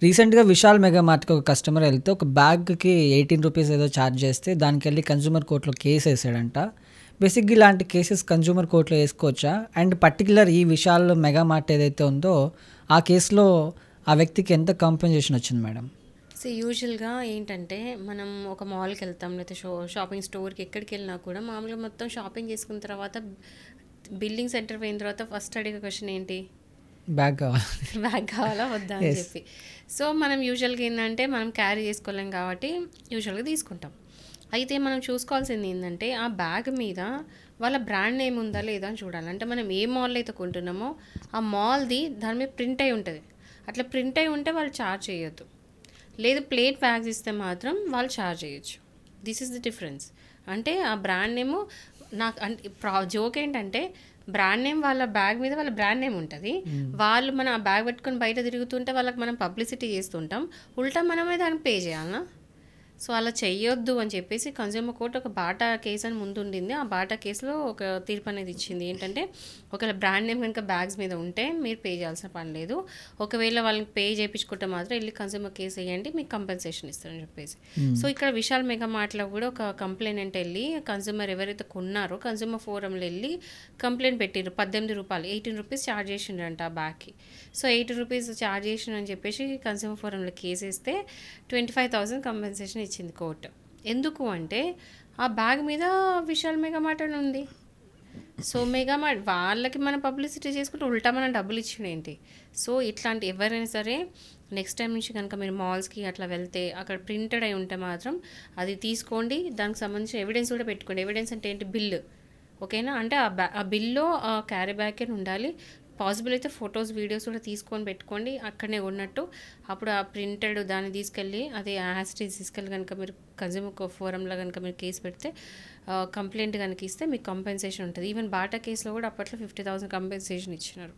రీసెంట్‌గా విశాల్ మెగా మార్ట్‌కి ఒక కస్టమర్ ఎళ్తే ఒక బ్యాగ్‌కి రూ. 18 ఏదో చార్జ్ చేస్తే దానికెళ్ళి కన్స్యూమర్ కోర్ట్‌లో కేసేసాడంట. బేసిక్‌గా ఇలాంటి కేసెస్ కన్స్యూమర్ కోర్ట్‌లో ఏసుకోవచ్చా? అండ్ పర్టిక్యులర్ ఈ విశాల్ మెగా మార్ట్ ఏదైతే ఉందో ఆ కేస్‌లో ఆ వ్యక్తికి ఎంత కాంపెన్సేషన్ వచ్చింది మేడం? యూజువల్‌గా ఏంటంటే, మనం ఒక మాల్‌కెళ్తాం, లేతే షాపింగ్ స్టోర్‌కి ఎక్కడికెళ్ళినా కూడా మామూలుగా మొత్తం షాపింగ్ చేసుకున్న తర్వాత బిల్లింగ్ సెంటర్ పోయిన తర్వాత ఫస్ట్ అడిగే క్వెషన్ ఏంటి? బ్యాగ్ కావాలి. బ్యాగ్ కావాలా వద్దా అని యెస్. చెప్పి. సో, మనం యూజువల్‌గా ఏందంటే, మనం క్యారీ చేసుకోలేం కాబట్టి యూజువల్‌గా తీసుకుంటాం. అయితే మనం చూసుకోవాల్సింది ఏందంటే, ఆ బ్యాగ్ మీద వాళ్ళ బ్రాండ్ నేమ్ ఉందా లేదా అని చూడాలి. అంటే మనం ఏ మాల్‌లో అయితే కొంటున్నామో ఆ మాల్‌ది దాని మీద ప్రింట్ అయి ఉంటది. అట్లా ప్రింట్ అయి ఉంటే వాళ్ళు చార్జ్ చేయొద్దు. లేదు ప్లేట్ బ్యాగ్స్ ఇస్తే మాత్రం వాళ్ళు చార్జ్ చేయొచ్చు. This is the difference. అంటే ఆ బ్రాండ్ నేము నాకు అంటే జోక్ ఏంటంటే, బ్రాండ్ నేమ్ వాళ్ళ బ్యాగ్ మీద వాళ్ళ బ్రాండ్ నేమ్ ఉంటుంది. వాళ్ళు మనం ఆ బ్యాగ్ పెట్టుకొని బయట తిరుగుతుంటే వాళ్ళకి మనం పబ్లిసిటీ చేస్తుంటాం. ఉల్టా మనమే దానికి పే చేయాలనా? సో అలా చెయ్యొద్దు అని చెప్పేసి కన్జ్యూమర్ కోర్ట్ ఒక బాటా కేసు అని ముందు ఉండింది. ఆ బాటా కేసులో ఒక తీర్పు అనేది ఇచ్చింది. ఏంటంటే, ఒకవేళ బ్రాండ్ నేమ్ కనుక బ్యాగ్స్ మీద ఉంటే మీరు పే చేయాల్సిన పని లేదు. ఒకవేళ వాళ్ళని పే చేయించుకుంటే మాత్రం వెళ్ళి కన్జ్యూమర్ కేసు వేయండి, మీకు కంపెన్సేషన్ ఇస్తారని చెప్పేసి. సో ఇక్కడ విశాల్ మెగా మార్ట్లో కూడా ఒక కంప్లైంట్ వెళ్ళి కన్జ్యూమర్ ఎవరైతే కొన్నారో కన్జ్యూమర్ ఫోరంలో వెళ్ళి కంప్లైంట్ పెట్టిర్రు. రూ. 18 18 ఛార్జ్ చేసిండ్రంట ఆ బ్యాగ్కి. సో రూ. 80 ఛార్జ్ చేసిండ్రని చెప్పేసి కన్జ్యూమర్ ఫోరంలో కేసు వేస్తే 25,000 కంపెన్సేషన్ ఇచ్చింది కోర్టు. ఎందుకు అంటే ఆ బ్యాగ్ మీద విశాల్ మెగా మార్ట్ అని ఉంది. సో మెగా మార్ట్ వాళ్ళకి మనం పబ్లిసిటీ చేసుకుంటే ఉల్టా మనం డబ్బులు ఇచ్చిండేంటి? సో ఇట్లాంటి ఎవరైనా సరే నెక్స్ట్ టైం నుంచి కనుక మీరు మాల్స్కి అట్లా వెళ్తే అక్కడ ప్రింటెడ్ అయి ఉంటే మాత్రం అది తీసుకోండి. దానికి సంబంధించిన ఎవిడెన్స్ కూడా పెట్టుకోండి. ఎవిడెన్స్ అంటే ఏంటి? బిల్లు. ఓకేనా? అంటే ఆ బిల్లో ఆ క్యారీ బ్యాగ్ ఉండాలి. పాసిబుల్ అయితే ఫొటోస్ వీడియోస్ కూడా తీసుకొని పెట్టుకోండి అక్కడనే ఉన్నట్టు. అప్పుడు ఆ ప్రింటెడ్ దాన్ని తీసుకెళ్ళి అదే యాస్టీస్ తీసుకెళ్ళి కనుక మీరు కన్జ్యూమర్ ఫోరంలో కనుక మీరు కేసు పెడితే కంప్లైంట్ కనుక ఇస్తే మీకు కంపెన్సేషన్ ఉంటుంది. ఈవెన్ బాటా కేసులో కూడా అప్పట్లో 50,000 కంపెన్సేషన్ ఇచ్చినారు.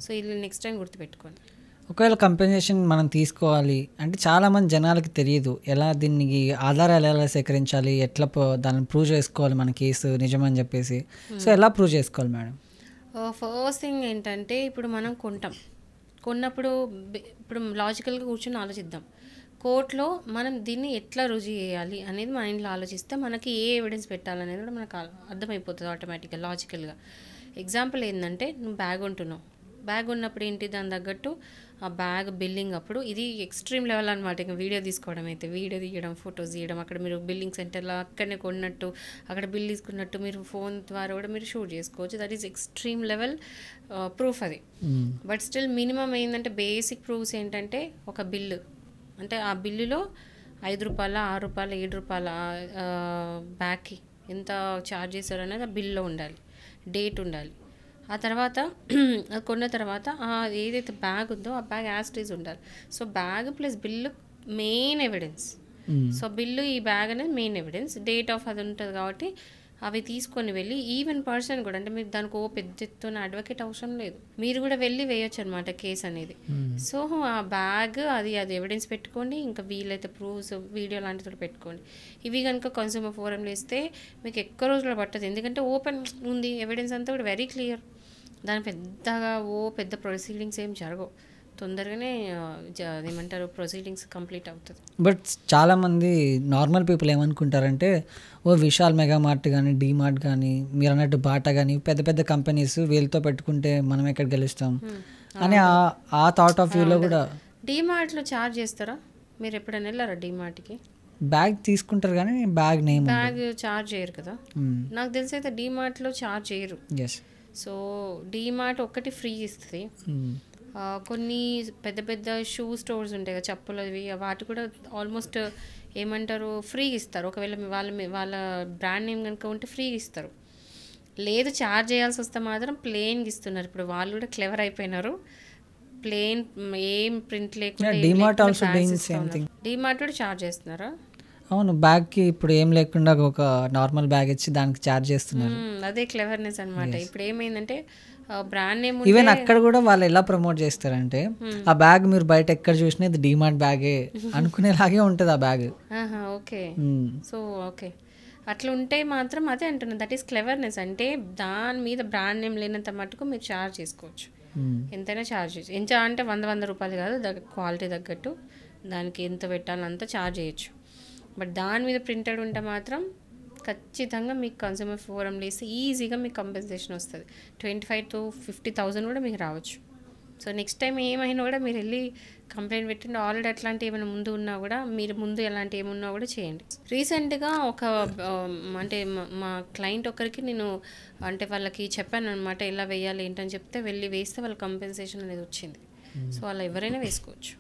సో ఇది నెక్స్ట్ టైం గుర్తుపెట్టుకోండి. ఒకవేళ కంపెన్సేషన్ మనం తీసుకోవాలి అంటే చాలామంది జనాలకి తెలియదు. ఎలా దీనికి ఆధారాలు ఎలా సేకరించాలి, ఎట్లా దాన్ని ప్రూవ్ చేసుకోవాలి మన కేసు నిజమని చెప్పేసి. సో ఎలా ప్రూవ్ చేసుకోవాలి మేడం? ఫస్ట్ థింగ్ ఏంటంటే, ఇప్పుడు మనం కొన్నప్పుడు ఇప్పుడు లాజికల్గా కూర్చొని ఆలోచిద్దాం. కోర్టులో మనం దీన్ని ఎట్లా రుజువు చేయాలి అనేది మైండ్లో ఆలోచిస్తే మనకి ఏ ఎవిడెన్స్ పెట్టాలనేది కూడా మనకు అర్థమైపోతుంది ఆటోమేటిక్గా లాజికల్గా. ఎగ్జాంపుల్ ఏంటంటే, నువ్వు బ్యాగ్ ఉంటున్నావు. బ్యాగ్ ఉన్నప్పుడు ఏంటి, దాని తగ్గట్టు ఆ బ్యాగ్ బిల్లింగ్ అప్పుడు ఇది ఎక్స్ట్రీమ్ లెవెల్ అనమాట. ఇంకా వీడియో తీసుకోవడం అయితే వీడియో తీయడం, ఫొటోస్ తీయడం, అక్కడ మీరు బిల్లింగ్ సెంటర్లో అక్కడనే కొన్నట్టు అక్కడ బిల్ తీసుకున్నట్టు మీరు ఫోన్ ద్వారా కూడా మీరు షూట్ చేసుకోవచ్చు. That is extreme level proof అది. బట్ స్టిల్ మినిమం ఏంటంటే బేసిక్ ప్రూఫ్స్ ఏంటంటే ఒక బిల్లు. అంటే ఆ బిల్లులో ₹5 ₹6 ₹7 బ్యాగ్కి ఎంత ఛార్జ్ చేశారు అనేది ఆ బిల్లో ఉండాలి. డేట్ ఉండాలి. ఆ తర్వాత అది కొన్న తర్వాత ఏదైతే బ్యాగ్ ఉందో ఆ బ్యాగ్ యాస్టీస్ ఉండాలి. So bag plus bill main evidence. So bill ఈ బ్యాగ్ అనేది మెయిన్ ఎవిడెన్స్. డేట్ ఆఫ్ అది ఉంటుంది కాబట్టి అవి తీసుకొని వెళ్ళి ఈవెన్ పర్సన్ కూడా, అంటే మీరు దానికి పెద్ద ఎత్తున అడ్వకేట్ అవసరం లేదు, మీరు కూడా వెళ్ళి వేయొచ్చు అనమాట కేసు అనేది. సో ఆ బ్యాగ్ అది ఎవిడెన్స్ పెట్టుకోండి. ఇంకా వీలైతే ప్రూఫ్స్ వీడియో లాంటివి పెట్టుకోండి. ఇవి కనుక కన్స్యూమర్ ఫోరంలో ఇస్తే మీకు ఎక్కువ రోజులు పట్టదు. ఎందుకంటే ఓపెన్ ఉంది, ఎవిడెన్స్ అంతా కూడా వెరీ క్లియర్. దాని పెద్దగా పెద్ద ప్రొసీడింగ్స్ ఏం జరగవు. తొందరగానే ఏమంటారు ప్రొసీడింగ్స్ కంప్లీట్ అవుతుంది. బట్ చాలామంది నార్మల్ పీపుల్ ఏమనుకుంటారంటే, విశాల్ మెగా మార్ట్ కానీ, డీమార్ట్ కానీ, మీరు అన్నట్టు బాటా కానీ పెద్ద పెద్ద కంపెనీస్ వీళ్ళతో పెట్టుకుంటే మనం ఎక్కడ గెలుస్తాం అని ఆ థాట్ ఆఫ్ వ్యూలో కూడా. డీమార్ట్లో ఛార్జ్ చేస్తారా? మీరు ఎప్పుడైనా వెళ్ళారా డీమార్ట్కి? బ్యాగ్ తీసుకుంటారు కానీ బ్యాగ్ నేమ్ ఛార్జ్ చేయరు కదా. నాకు తెలిసి అయితే డీమార్ట్లో ఛార్జ్ చేయరు. ఎస్. సో డీమార్ట్ ఒక్కటి ఫ్రీ ఇస్తుంది. కొన్ని పెద్ద పెద్ద షూ స్టోర్స్ ఉంటాయి కదా, చెప్పులు అవి, వాటి కూడా ఆల్మోస్ట్ ఏమంటారు ఫ్రీ ఇస్తారు. ఒకవేళ వాళ్ళ బ్రాండ్ నేమ్ కనుక ఉంటే ఫ్రీ ఇస్తారు. లేదు ఛార్జ్ చేయాల్సి వస్తే మాత్రం ప్లెయిన్గా ఇస్తున్నారు. ఇప్పుడు వాళ్ళు కూడా క్లెవర్ అయిపోయినారు. ప్లెయిన్ ఏం ప్రింట్ లేకుండా DMart also doing same thing. DMart కూడా ఛార్జ్ చేస్తున్నారా? అవును, బ్యాగ్కి ఇప్పుడు ఏం లేకుండా ఒక నార్మల్ బ్యాగ్ ఇచ్చి దానికి ఛార్జ్ చేస్తున్నారు. అదే క్లెవర్నెస్ అనమాట. ఇప్పుడు ఏమైందంటే బ్రాండ్ నేమ్ ఈవెన్ అక్కడ కూడా వాళ్ళు ఎలా ప్రమోట్ చేస్తారంటే, ఆ బ్యాగ్ మీరు బయట ఎక్కడ చూసినా ఇది డీమార్ట్ బ్యాగే అనుకునేలాగే ఉంటుంది ఆ బ్యాగ్. ఓకే. సో ఓకే, అట్లా ఉంటే మాత్రం అదే అంటున్నాను, దట్ ఈస్ క్లెవర్నెస్. అంటే దాని మీద బ్రాండ్ నేమ్ లేనంత మటుకు మీరు ఛార్జ్ చేసుకోవచ్చు. ఎంతైనా ఛార్జ్ చేయొచ్చు. ఎంత అంటే 100 రూపాయలు కాదు, క్వాలిటీ తగ్గట్టు దానికి ఎంత పెట్టాలో అంత ఛార్జ్ చేయొచ్చు. బట్ దాని మీద ప్రింటెడ్ ఉంటే మాత్రం ఖచ్చితంగా మీకు కన్స్యూమర్ ఫోరంలో వేసి ఈజీగా మీకు కంపెన్సేషన్ వస్తుంది. 25,000 to 50,000 కూడా మీకు రావచ్చు. సో నెక్స్ట్ టైం ఏమైనా కూడా మీరు వెళ్ళి కంప్లైంట్ పెట్టండి. ఆల్రెడీ అట్లాంటి ఏమైనా ముందు ఉన్నా కూడా, మీరు ముందు ఎలాంటి ఏమున్నా కూడా చేయండి. రీసెంట్గా ఒక అంటే మా క్లయింట్ ఒకరికి నేను అంటే వాళ్ళకి చెప్పాను అనమాట, ఎలా వేయాలి ఏంటని చెప్తే వెళ్ళి వేస్తే వాళ్ళ కంపెన్సేషన్ అనేది వచ్చింది. సో అలా ఎవరైనా వేసుకోవచ్చు.